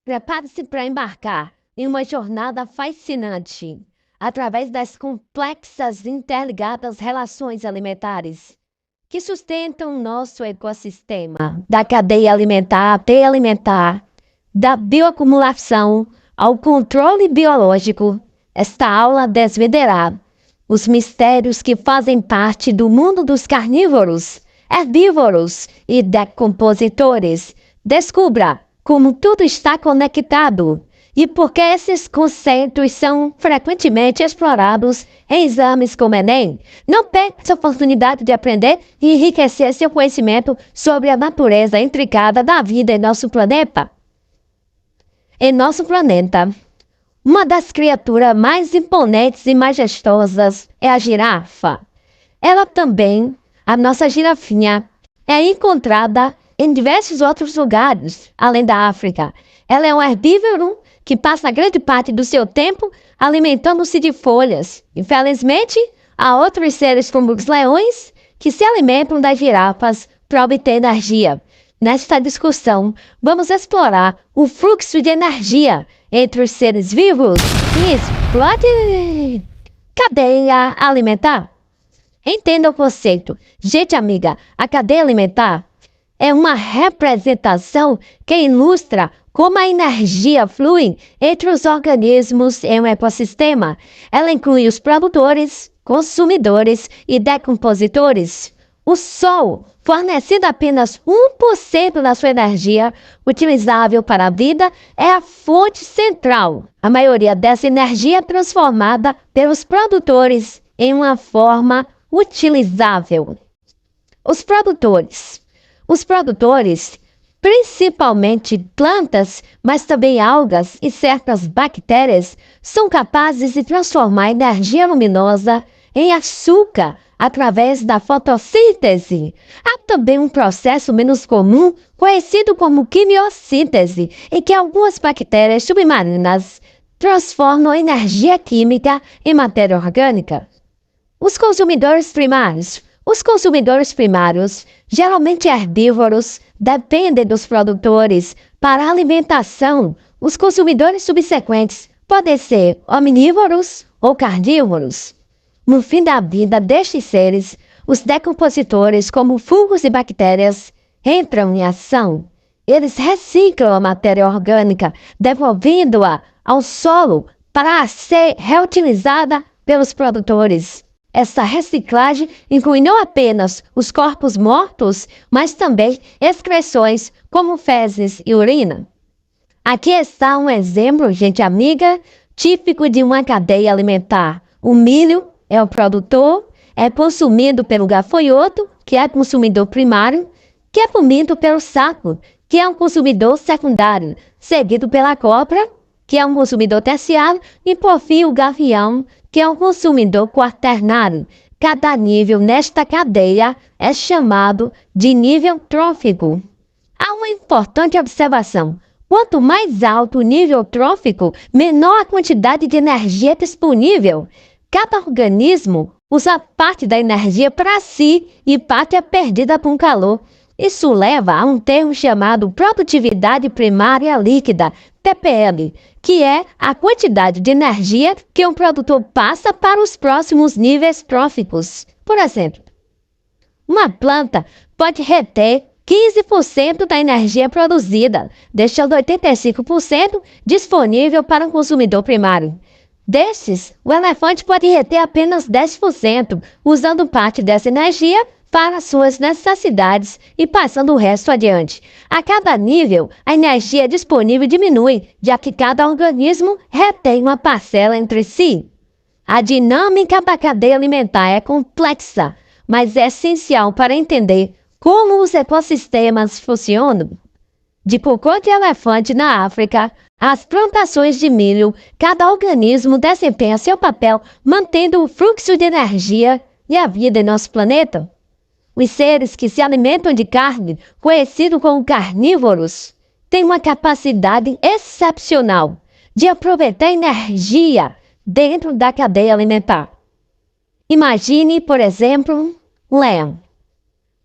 Prepare-se para embarcar em uma jornada fascinante através das complexas e interligadas relações alimentares que sustentam nosso ecossistema, da cadeia alimentar até alimentar, da bioacumulação ao controle biológico. Esta aula desvendará os mistérios que fazem parte do mundo dos carnívoros, herbívoros e decompositores. Descubra como tudo está conectado e por que esses conceitos são frequentemente explorados em exames como Enem. Não perca essa oportunidade de aprender e enriquecer seu conhecimento sobre a natureza intricada da vida em nosso planeta. Em nosso planeta, uma das criaturas mais imponentes e majestosas é a girafa. Ela também, a nossa girafinha, é encontrada em diversos outros lugares, além da África. Ela é um herbívoro que passa grande parte do seu tempo alimentando-se de folhas. Infelizmente, há outros seres como os leões que se alimentam das girafas para obter energia. Nesta discussão, vamos explorar o fluxo de energia entre os seres vivos e explode cadeia alimentar. Entenda o conceito. Gente amiga, a cadeia alimentar é uma representação que ilustra como a energia flui entre os organismos em um ecossistema. Ela inclui os produtores, consumidores e decompositores. O Sol, fornecendo apenas 1% da sua energia utilizável para a vida, é a fonte central. A maioria dessa energia é transformada pelos produtores em uma forma utilizável. Os produtores, principalmente plantas, mas também algas e certas bactérias, são capazes de transformar energia luminosa em açúcar através da fotossíntese. Há também um processo menos comum, conhecido como quimiossíntese, em que algumas bactérias submarinas transformam energia química em matéria orgânica. Os consumidores primários, geralmente herbívoros, dependem dos produtores para a alimentação. Os consumidores subsequentes podem ser omnívoros ou carnívoros. No fim da vida destes seres, os decompositores, como fungos e bactérias, entram em ação. Eles reciclam a matéria orgânica, devolvendo-a ao solo para ser reutilizada pelos produtores. Essa reciclagem inclui não apenas os corpos mortos, mas também excreções como fezes e urina. Aqui está um exemplo, gente amiga, típico de uma cadeia alimentar. O milho é o produtor, é consumido pelo gafanhoto, que é consumidor primário, que é comido pelo sapo, que é um consumidor secundário, seguido pela cobra, que é um consumidor terciário, e por fim o gavião, que é um consumidor quaternário. Cada nível nesta cadeia é chamado de nível trófico. Há uma importante observação. Quanto mais alto o nível trófico, menor a quantidade de energia disponível. Cada organismo usa parte da energia para si e parte é perdida com calor. Isso leva a um termo chamado produtividade primária líquida, TPL, que é a quantidade de energia que um produtor passa para os próximos níveis tróficos. Por exemplo, uma planta pode reter 15% da energia produzida, deixando 85% disponível para o consumidor primário. Destes, o elefante pode reter apenas 10%, usando parte dessa energia para suas necessidades e passando o resto adiante. A cada nível, a energia disponível diminui, já que cada organismo retém uma parcela entre si. A dinâmica da cadeia alimentar é complexa, mas é essencial para entender como os ecossistemas funcionam. De cocô de elefante na África, às plantações de milho, cada organismo desempenha seu papel mantendo o fluxo de energia e a vida em nosso planeta. Os seres que se alimentam de carne, conhecidos como carnívoros, têm uma capacidade excepcional de aproveitar energia dentro da cadeia alimentar. Imagine, por exemplo, um leão,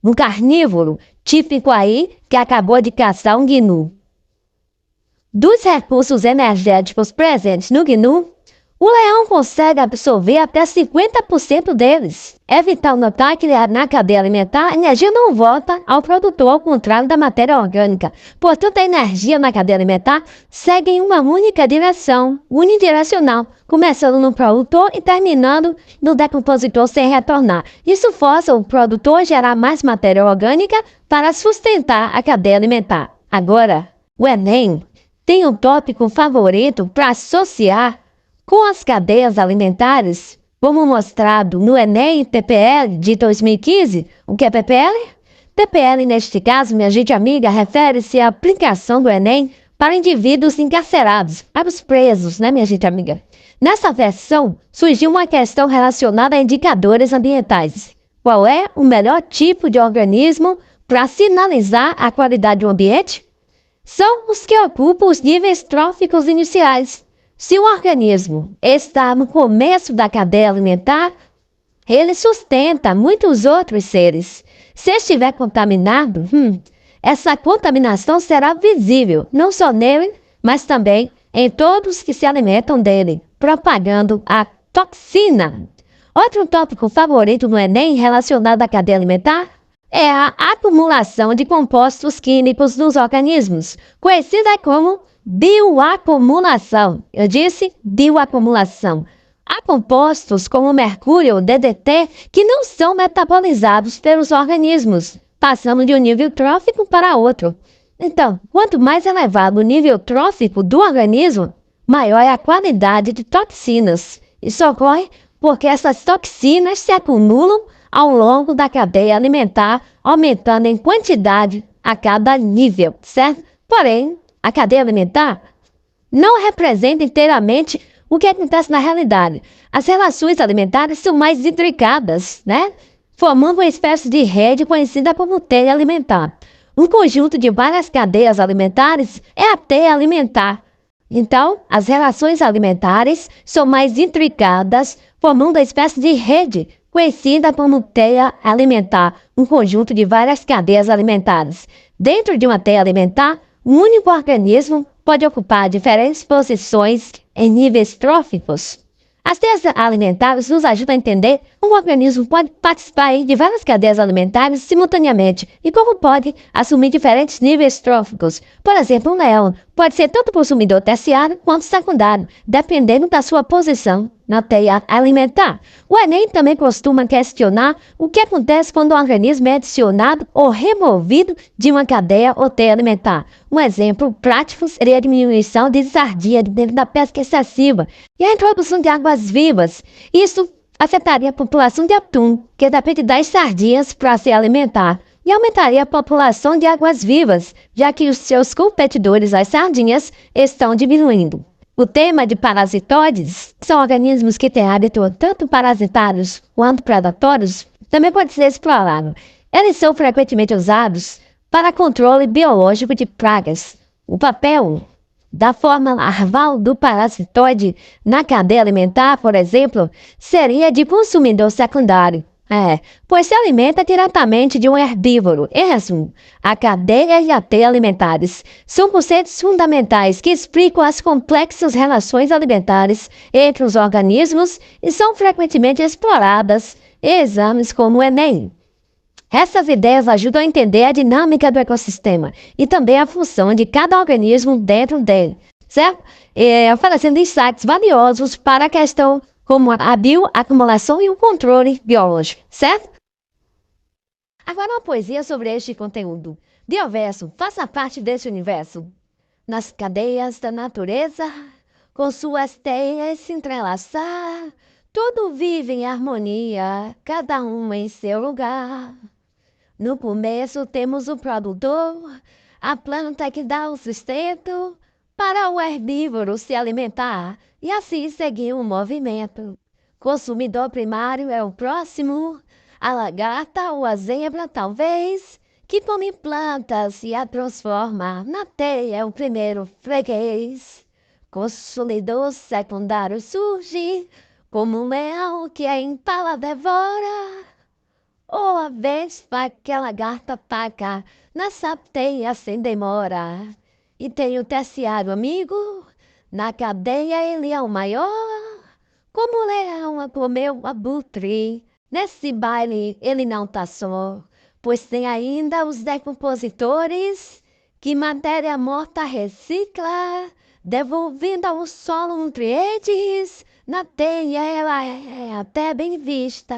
um carnívoro típico aí que acabou de caçar um gnu. dos recursos energéticos presentes no GNU, o leão consegue absorver até 50% deles. É vital notar que na cadeia alimentar, a energia não volta ao produtor, ao contrário da matéria orgânica. Portanto, a energia na cadeia alimentar segue em uma única direção, unidirecional, começando no produtor e terminando no decompositor sem retornar. Isso força o produtor a gerar mais matéria orgânica para sustentar a cadeia alimentar. Agora, o Enem tem um tópico favorito para associar com as cadeias alimentares, como mostrado no Enem TPL de 2015. O que é PPL? TPL, neste caso, minha gente amiga, refere-se à aplicação do Enem para indivíduos encarcerados, para os presos, né, minha gente amiga? Nessa versão, surgiu uma questão relacionada a indicadores ambientais. Qual é o melhor tipo de organismo para sinalizar a qualidade do ambiente? São os que ocupam os níveis tróficos iniciais. Se o organismo está no começo da cadeia alimentar, ele sustenta muitos outros seres. Se estiver contaminado, essa contaminação será visível, não só nele, mas também em todos que se alimentam dele, propagando a toxina. Outro tópico favorito no Enem relacionado à cadeia alimentar é a acumulação de compostos químicos nos organismos, conhecida como bioacumulação. Eu disse bioacumulação. Há compostos como mercúrio, DDT, que não são metabolizados pelos organismos, passando de um nível trófico para outro. Então, quanto mais elevado o nível trófico do organismo, maior é a qualidade de toxinas. Isso ocorre porque essas toxinas se acumulam ao longo da cadeia alimentar, aumentando em quantidade a cada nível, certo? Porém, a cadeia alimentar não representa inteiramente o que acontece na realidade. As relações alimentares são mais intricadas, né? Formando uma espécie de rede conhecida como teia alimentar. Um conjunto de várias cadeias alimentares é a teia alimentar. Então, as relações alimentares são mais intricadas, formando uma espécie de rede conhecida como teia alimentar, um conjunto de várias cadeias alimentares. Dentro de uma teia alimentar, um único organismo pode ocupar diferentes posições em níveis tróficos. As teias alimentares nos ajudam a entender como o organismo pode participar de várias cadeias alimentares simultaneamente e como pode assumir diferentes níveis tróficos. Por exemplo, um leão pode ser tanto consumidor terciário quanto secundário, dependendo da sua posição na teia alimentar. O Enem também costuma questionar o que acontece quando o organismo é adicionado ou removido de uma cadeia ou teia alimentar. Um exemplo prático seria a diminuição de sardinha dentro da pesca excessiva e a introdução de águas vivas. Isso afetaria a população de atum, que depende das sardinhas para se alimentar, e aumentaria a população de águas vivas, já que os seus competidores, as sardinhas, estão diminuindo. O tema de parasitoides são organismos que têm hábito tanto parasitários quanto predatórios, também pode ser explorado. Eles são frequentemente usados para controle biológico de pragas. O papel da forma larval do parasitoide na cadeia alimentar, por exemplo, seria de consumidor secundário. Pois se alimenta diretamente de um herbívoro. Em resumo, a cadeia e a teia alimentares são conceitos fundamentais que explicam as complexas relações alimentares entre os organismos e são frequentemente exploradas em exames como o Enem. Essas ideias ajudam a entender a dinâmica do ecossistema e também a função de cada organismo dentro dele, certo? Oferecendo insights valiosos para a questão como a bioacumulação e o controle biológico, certo? Agora uma poesia sobre este conteúdo. Bioverso, faça parte desse universo. Nas cadeias da natureza, com suas teias se entrelaçar, tudo vive em harmonia, cada um em seu lugar. No começo temos o produtor, a planta que dá o sustento para o herbívoro se alimentar e assim seguir o movimento. Consumidor primário é o próximo, a lagarta ou a zebra talvez, que come plantas e a transforma na teia é o primeiro freguês. Consumidor secundário surge, como um leão que a impala devora, ou a vespa que a lagarta ataca nessa teia sem demora. E tem o terciário amigo, na cadeia ele é o maior. Como o leão comeu abutre, nesse baile ele não tá só, pois tem ainda os decompositores, que matéria morta recicla, devolvendo ao solo nutrientes, na teia ela é até bem vista.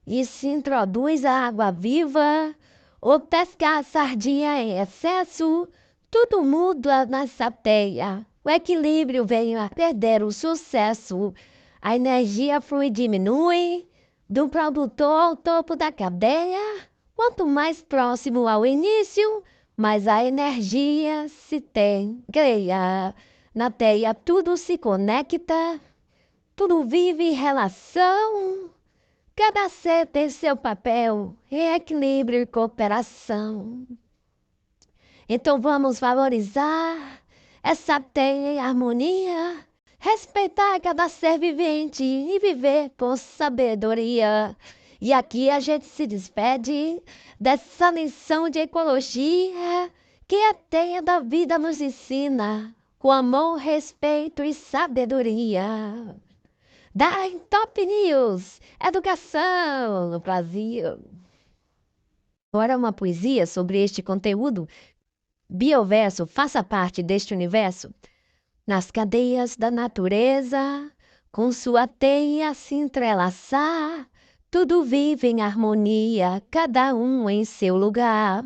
E se introduz a água viva, ou pescar a sardinha em excesso, tudo muda nessa teia. O equilíbrio vem a perder o sucesso. A energia flui e diminui, do produtor ao topo da cadeia. Quanto mais próximo ao início, mais a energia se tem. Creia, na teia tudo se conecta, tudo vive em relação. Cada ser tem seu papel em equilíbrio e cooperação. Então vamos valorizar essa teia em harmonia, respeitar cada ser vivente e viver com sabedoria. E aqui a gente se despede dessa lição de ecologia que a teia da vida nos ensina, com amor, respeito e sabedoria. Da Top News, educação no Brasil. Agora uma poesia sobre este conteúdo. Bioverso, faça parte deste universo. Nas cadeias da natureza, com sua teia se entrelaçar, tudo vive em harmonia, cada um em seu lugar.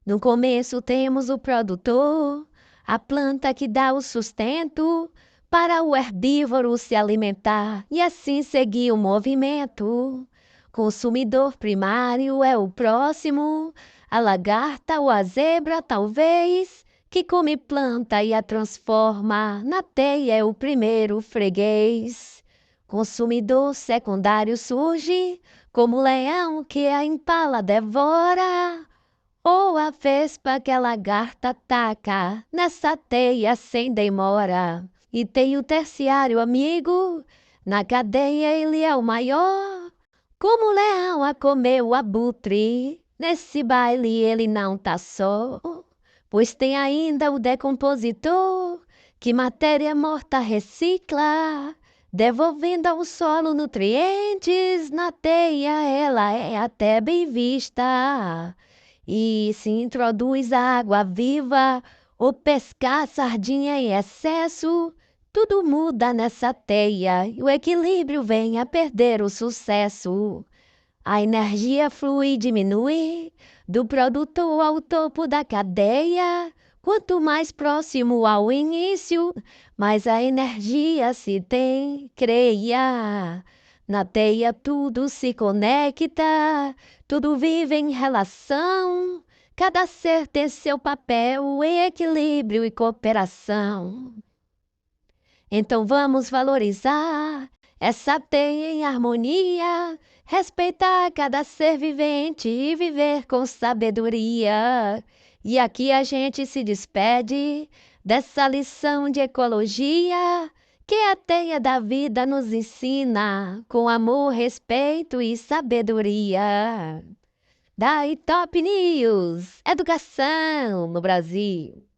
No começo temos o produtor, a planta que dá o sustento para o herbívoro se alimentar e assim seguir o movimento. Consumidor primário é o próximo, a lagarta ou a zebra talvez, que come planta e a transforma, na teia é o primeiro freguês. Consumidor secundário surge, como o leão que a impala devora, ou a vespa que a lagarta ataca, nessa teia sem demora. E tem o terciário amigo, na cadeia ele é o maior. Como o leão a comer o abutre, nesse baile ele não tá só. Pois tem ainda o decompositor, que matéria morta recicla, devolvendo ao solo nutrientes, na teia ela é até bem vista. E se introduz a água viva, ou pescar sardinha em excesso, tudo muda nessa teia e o equilíbrio vem a perder o sucesso. A energia flui e diminui, do produtor ao topo da cadeia. Quanto mais próximo ao início, mais a energia se tem, creia. Na teia tudo se conecta, tudo vive em relação. Cada ser tem seu papel em equilíbrio e cooperação. Então vamos valorizar essa teia em harmonia, respeitar cada ser vivente e viver com sabedoria. E aqui a gente se despede dessa lição de ecologia que a teia da vida nos ensina, com amor, respeito e sabedoria. Da Top News, educação no Brasil.